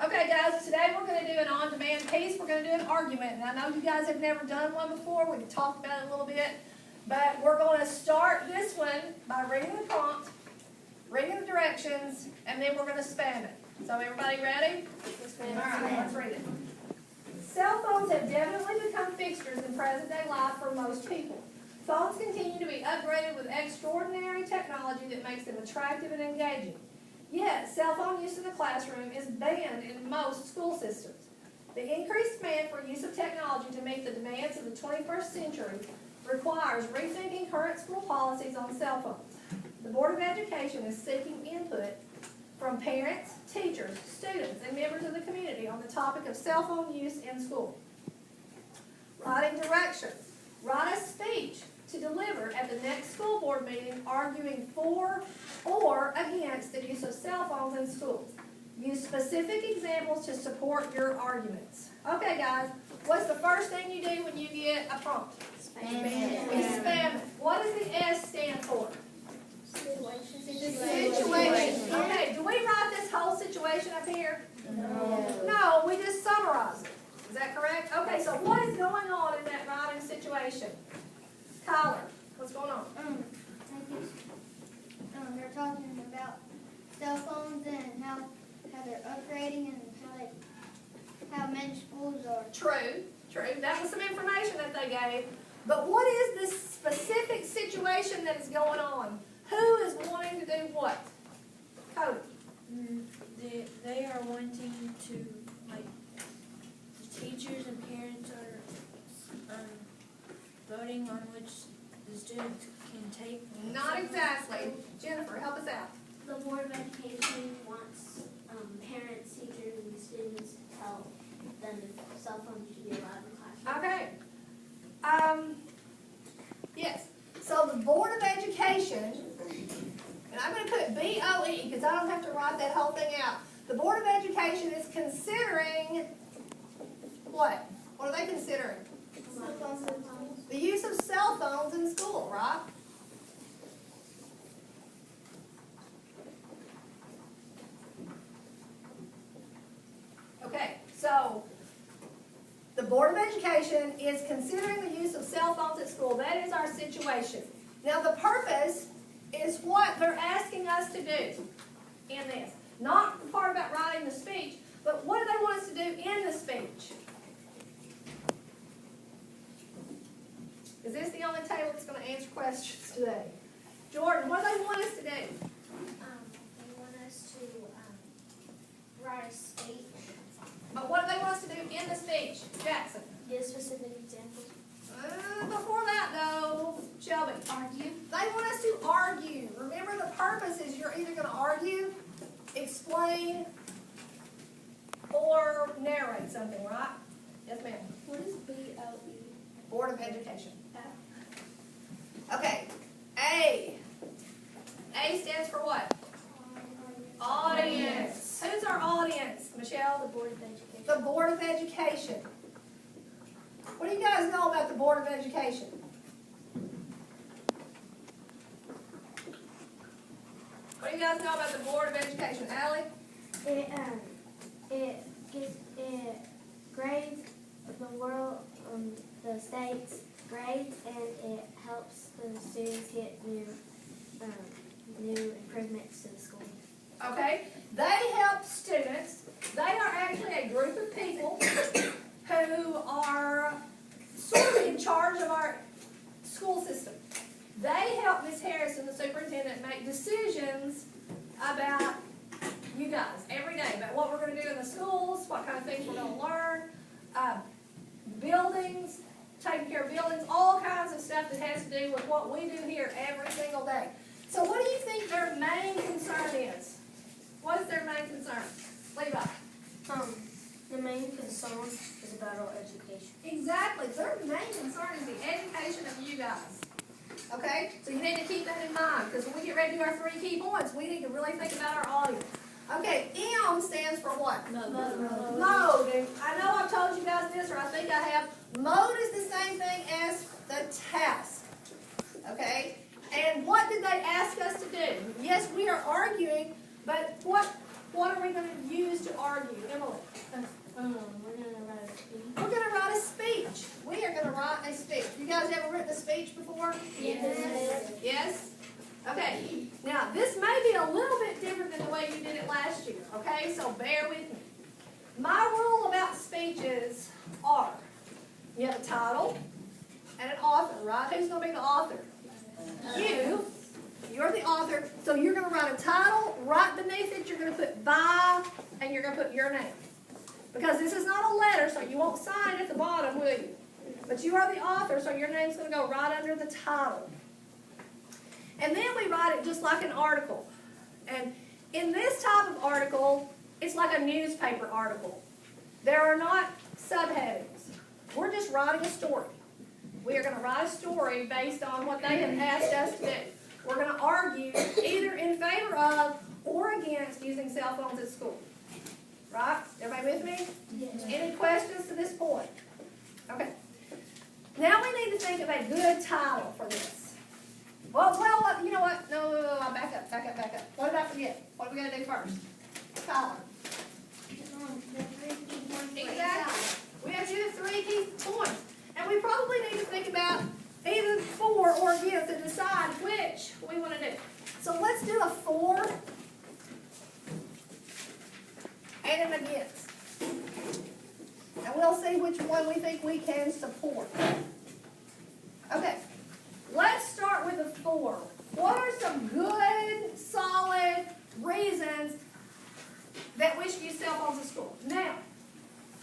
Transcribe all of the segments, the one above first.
Okay guys, today we're going to do an on-demand piece. We're going to do an argument. And I know you guys have never done one before. We can talk about it a little bit. But we're going to start this one by reading the prompt, reading the directions, and then we're going to spam it. So everybody ready? Alright, let's read it. Cell phones have definitely become fixtures in present-day life for most people. Phones continue to be upgraded with extraordinary technology that makes them attractive and engaging. Yet, cell phone use in the classroom is banned in most school systems. The increased demand for use of technology to meet the demands of the 21st century requires rethinking current school policies on cell phones. The Board of Education is seeking input from parents, teachers, students, and members of the community on the topic of cell phone use in school. Writing directions. Write a speech to deliver at the next school board meeting arguing for or against the use of cell phones in schools. Use specific examples to support your arguments. Okay guys, what's the first thing you do when you get a prompt? Spam. We spam it. What does the S stand for? Situation. Okay, do we write this whole situation up here? No. No, we just summarize it. Is that correct? Okay, so what is going on in that writing situation? Tyler, what's going on? They're talking about cell phones and how they're upgrading and how many schools are. True. That was some information that they gave. But what is this specific situation that is going on? Who is wanting to do what? Cody. They are wanting to, like, the teachers and parents are voting on which the students can take. Not exactly. Jennifer, help us out. The Board of Education wants parents, teachers, and students to tell them if cell phones should be allowed in the classroom. Okay. Yes. So the Board of Education, and I'm going to put BOE because I don't have to write that whole thing out. The Board of Education is considering what? What are they considering? The use of cell phones in school, right? Okay, so the Board of Education is considering the use of cell phones at school. That is our situation. Now the purpose is what they're asking us to do in this. Not the part about writing the speech, but what do they want us to do in the speech? Is this the only table that's going to answer questions today? Jordan, what do they want us to do? They want us to write a speech. But what do they want us to do in the speech? Jackson. Give specific examples. Before that, though, Shelby. Argue. They want us to argue. Remember, the purpose is you're either going to argue, explain, or narrate something, right? Yes, ma'am. What is BOE? Board of Education. Okay. A. A stands for what? Audience. Who's our audience, Michelle? The Board of Education. The Board of Education. What do you guys know about the Board of Education? What do you guys know about the Board of Education? Allie? It grades the world, the state's grades, and it helps the students get new improvements to the school. Okay. They help students. They are actually a group of people who are sort of in charge of our school system. They help Ms. Harrison, the superintendent, make decisions about you guys every day, about what we're going to do in the schools, what kind of things we're going to learn, buildings, taking care of buildings, all kinds of stuff that has to do with what we do here every single day. So what do you think their main concern is? What is their main concern? Levi. The main concern is about our education. Exactly. Their main concern is the education of you guys. Okay? So you need to keep that in mind, because when we get ready to do our 3 key points, we need to really think about our audience. Okay, M stands for what? Mode. Mode. And I know I've told you guys this, or I think I have. Mode is the same thing as the task. Okay? And what did they ask us to do? Yes, we are arguing, but what are we going to use to argue? Emily? Yes. Yes? Okay. Now, this may be a little bit different than the way you did it last year, okay? So bear with me. My rule about speeches are, you have a title and an author, right? Who's going to be the author? You're the author, so you're going to write a title. Right beneath it, you're going to put by, and you're going to put your name. Because this is not a letter, so you won't sign it at the bottom, will you? But you are the author, so your name's going to go right under the title. And then we write it just like an article. And in this type of article, it's like a newspaper article. There are not subheadings. We're just writing a story. We are going to write a story based on what they have asked us to do. We're going to argue either in favor of or against using cell phones at school. Right? Everybody with me? Yes. Any questions to this point? Okay. Now we need to think of a good title for this. Well, you know what? No, back up. What did I forget? What are we going to do first? Title. Exactly. We have to do the 3 key points. And we probably need to think about either for or against and decide which we want to do. So let's do a for and an against. And we'll see which one we think we can support. Okay, let's start with the for. What are some good, solid reasons that we should use cell phones at school? Now,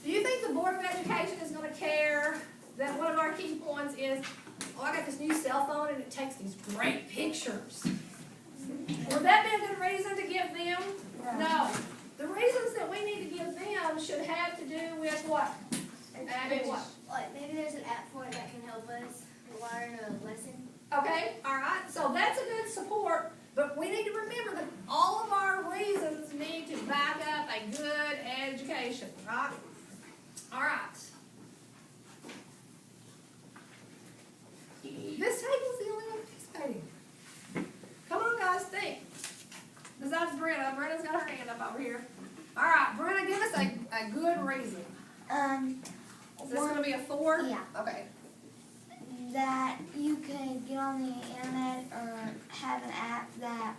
do you think the Board of Education is going to care that one of our key points is, oh, I got this new cell phone and it takes these great pictures? Would that be a good reason to give them? No. The reasons that we need to give them should have to do with what? Like maybe there's an app for it that can help us learn a lesson. Okay, all right. So that's a good support, but we need to remember that all of our reasons need to back up a good education, right? All right. This table's the only one participating. Come on, guys, think. Besides Brenna. Brenna's got her hand up over here. All right, Brenna, give us a good reason. Is this going to be a 4? Yeah. Okay. That you could get on the internet or have an app that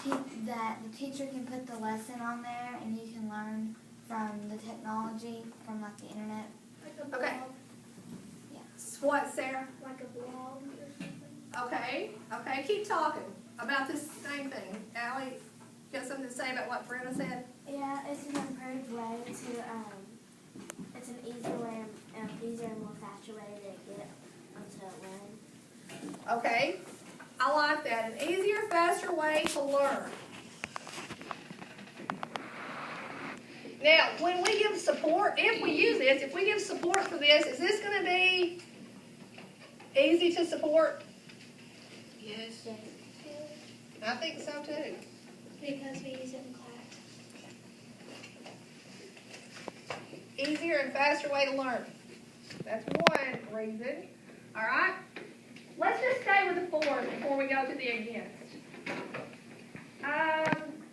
the teacher can put the lesson on there and you can learn from the technology from like the internet. Like a blog. Okay. Yeah. What, Sarah? Like a blog or something. Okay, keep talking about this same thing. Allie, you got something to say about what Brenna said? Yeah, it's an improved way to, it's an easier and more faster way to get onto learn. Okay, I like that. An easier, faster way to learn. Now, when we give support, if we use this, if we give support for this, is this going to be easy to support? Yes. I think so too. Because we use it in class. Easier and faster way to learn. That's one reason. All right? Let's just stay with the 4 before we go to the against.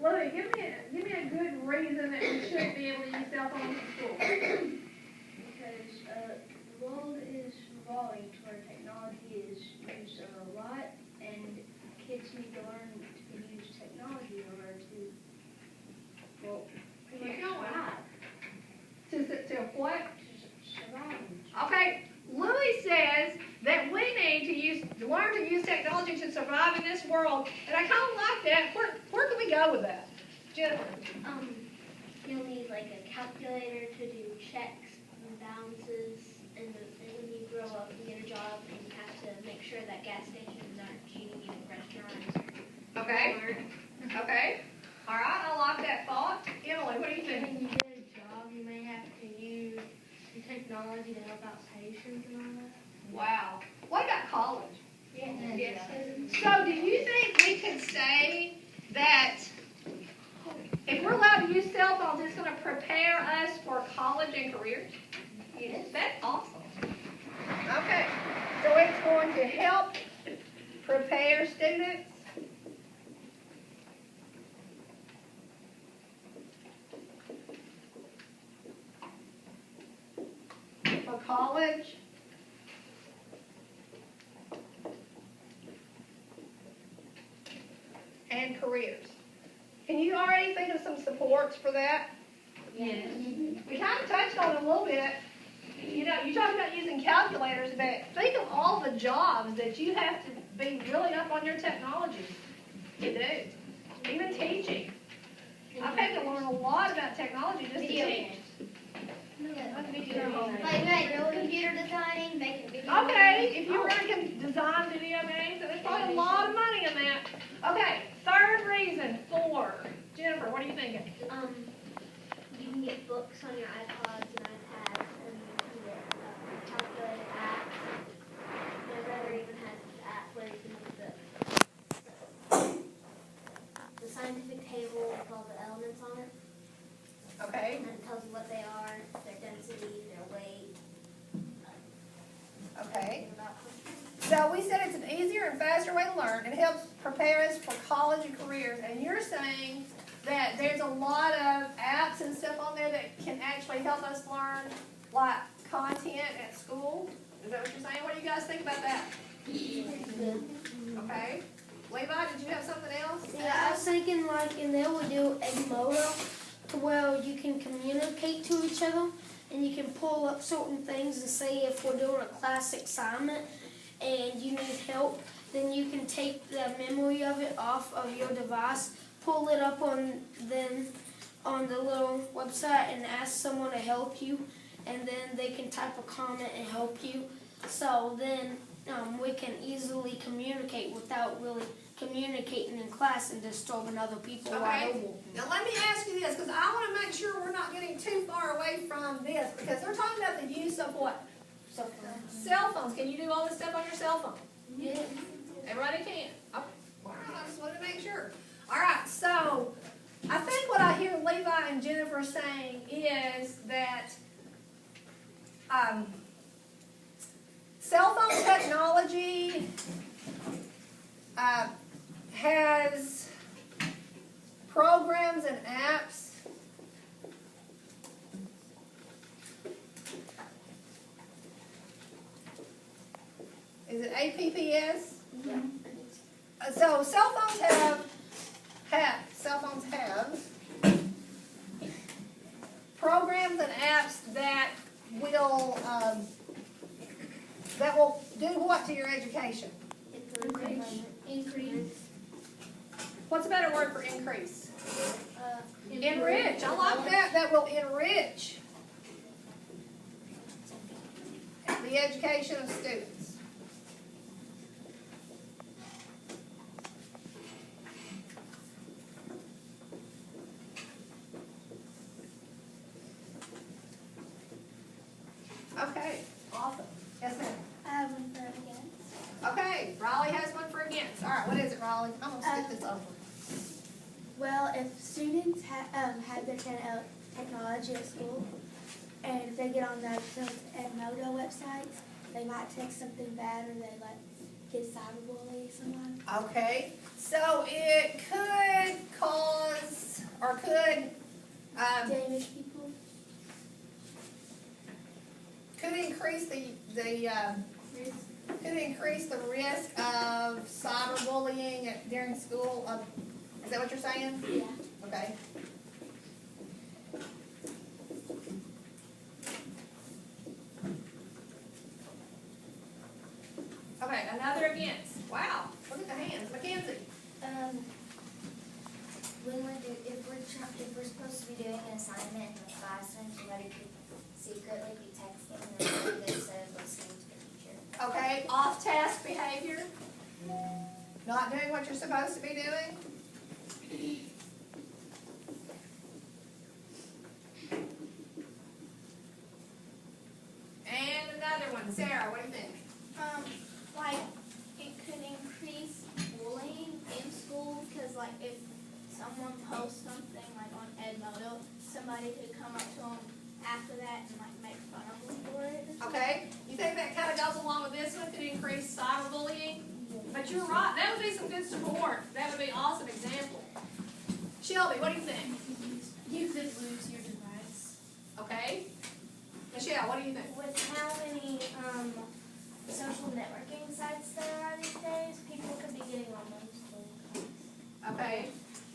Louie, give me a good reason that we should be able to use cell phones in school. Because the world is evolving to where technology is used a lot, and kids need to learn to use technology in order to, well, Keep going. survive. To what? Survive. Okay, Louie says that we need to learn to use technology to survive in this world, and I kind of like that. Where can we go with that? Jennifer? You'll need like a calculator to do checks and balances, and when you grow up and get a job, and you have to make sure that gas stations aren't cheating you at restaurants. Okay. All right, I like that thought. Emily, what do you think? When you get a job, you may have to use the technology to help out patients and all that. Wow. What about college? Yes. So do you think we could say that if we're allowed to use cell phones, it's going to prepare us for college and careers? Yes. That's awesome. Okay. So it's going to help prepare students for college supports for that? Yes. We kind of touched on it a little bit. You know, you talk about using calculators, but think of all the jobs that you have to be really up on your technology to do. Even teaching. I've had to learn a lot about technology just to Video teach. games. Okay, Like real computer designing, making video if you really can design video games, there's probably a lot of money in that. Okay, third reason for. Jennifer, what are you thinking? You can get books on your iPods and iPads, and you can get calculator apps. My brother even has this app where you can look at the scientific table with all the elements on it, Okay. and it tells you what they are, their density, their weight. Okay. About So we said it's an easier and faster way to learn. It helps prepare us for college and careers. And you're saying that there's a lot of apps and stuff on there that can actually help us learn, like content at school. Is that what you're saying? What do you guys think about that? Okay. Levi, did you have something else? Yeah, I was thinking like, and they would do a modal to where you can communicate to each other and you can pull up certain things and say if we're doing a class assignment and you need help, then you can take the memory of it off of your device, pull it up on the little website and ask someone to help you, and then they can type a comment and help you. So then we can easily communicate without really communicating in class and disturbing other people while they're Okay. walking. Now let me ask you this, because I want to make sure we're not getting too far away from this, because they're talking about the use of what? Cell phones. Can you do all this stuff on your cell phone? Yeah. Everybody can. Oh, all right, I just wanted to make sure. All right, so I think what I hear Levi and Jennifer saying is that cell phone technology has programs and apps Is it APPS? Yeah. So cell phones have programs and apps that will do what to your education? Increase. What's a better word for increase? Enrich. I like that. That will enrich the education of students. Okay, awesome. Yes, ma'am. I have one for against. Okay, Raleigh has one for against. All right, what is it, Raleigh? I'm gonna skip this over. Well, if students have their technology at school, and if they get on the Edmodo websites, they might text something bad or they get cyberbully someone. Okay, so it could cause, or could Damage people. increase the risk of cyberbullying during school. Is that what you're saying? Yeah. Okay. Okay, another against. Wow, look at the hands. Mackenzie. If we're supposed to be doing an assignment in the classroom, somebody could secretly be texting them instead of listening to the teacher. Okay, off-task behavior. Not doing what you're supposed to be doing. And another one. Sarah, what do you think? Like, it could increase bullying in school, because, like, if someone posts something, like, on Edmodo, somebody could come up to them after that and, like, make fun of them for it. Okay, you think that kind of goes along with this one, could increase cyberbullying? But you're right, that would be some good support. That would be an awesome example. Shelby, what do you think? You could lose your device. Okay. Michelle, what do you think? With how many social networking sites there are these days, people could be getting on those things. Okay.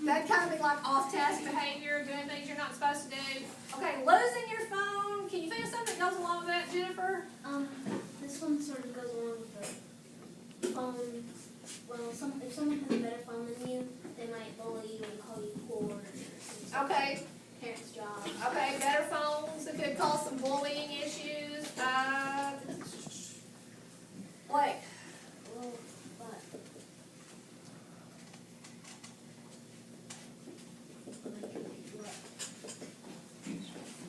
That'd kind of be like off-task behavior, doing things you're not supposed to do. Okay, losing your phone. Can you think of something that goes along with that, Jennifer? This one sort of goes along with the phone. Well, if someone has a better phone than you, they might bully you and call you poor or something. Okay. Parents' job. Okay, better phones. It could cause some bullying issues. Blake. Well, but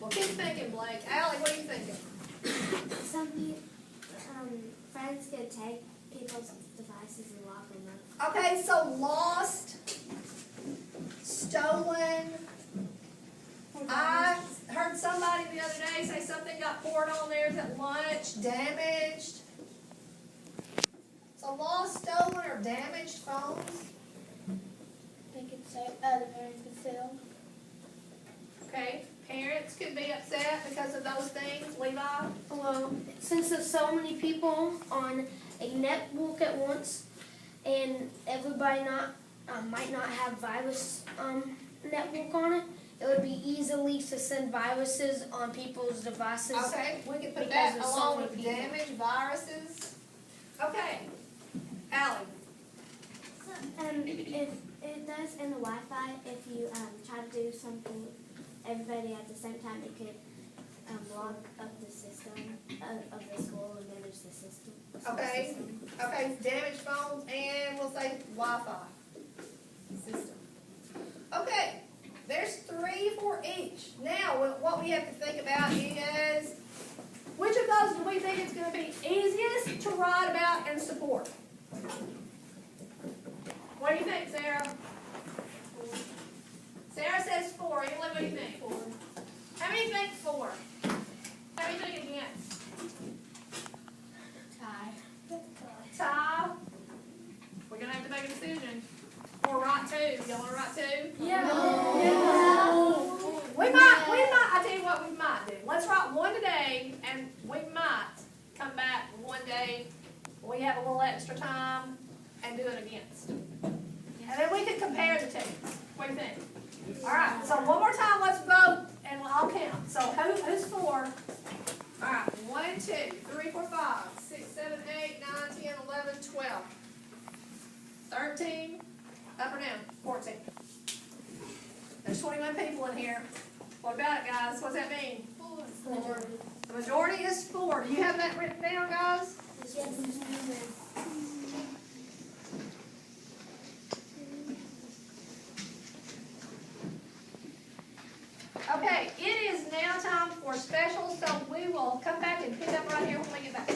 Well, keep thinking, Blake. Allie, what are you thinking? Some friends could take people's devices and lock them up. Okay, so lost, stolen. I heard somebody the other day say something got poured on theirs at lunch, damaged. So lost, stolen, or damaged phones. They could say, the parents could sell. Okay, parents could be upset because of those things. Levi? Well, since there's so many people on a network at once, and everybody might not have virus network on it, it would be easily to send viruses on people's devices. Okay, we can put Because that there's so along many with people. damaged viruses. Okay, Allie. If it does in the Wi-Fi, if you try to do something, everybody at the same time, it could log up the system of the school and manage the system. Okay, okay, damaged phones, and we'll say Wi-Fi system. Okay, there's 3 for each. Now, what we have to think about is, which of those do we think is going to be easiest to write about and support? What do you think, Sarah? Sarah says 4. Emily, what do you think? 4. How many think 4? How many think against? Tie. We're going to have to make a decision. Or write 2. Y'all want to write 2? Yeah. We might, I tell you what we might do. Let's write 1 today, and we might come back one day when we have a little extra time and do it against. And then we can compare the 2. What do you think? All right, so one more time, let's vote, and I'll count. So who's 4? All right, 1, 2, 3, 4, 5, 6, 7, 8, 9, 10, 11, 12, 13, up or down? 14. There's 21 people in here. What about it, guys? What does that mean? 4. The majority is 4. Do you have that written down, guys? Yes. Okay, it is now time for special, so we will come back and pick up right here when we get back.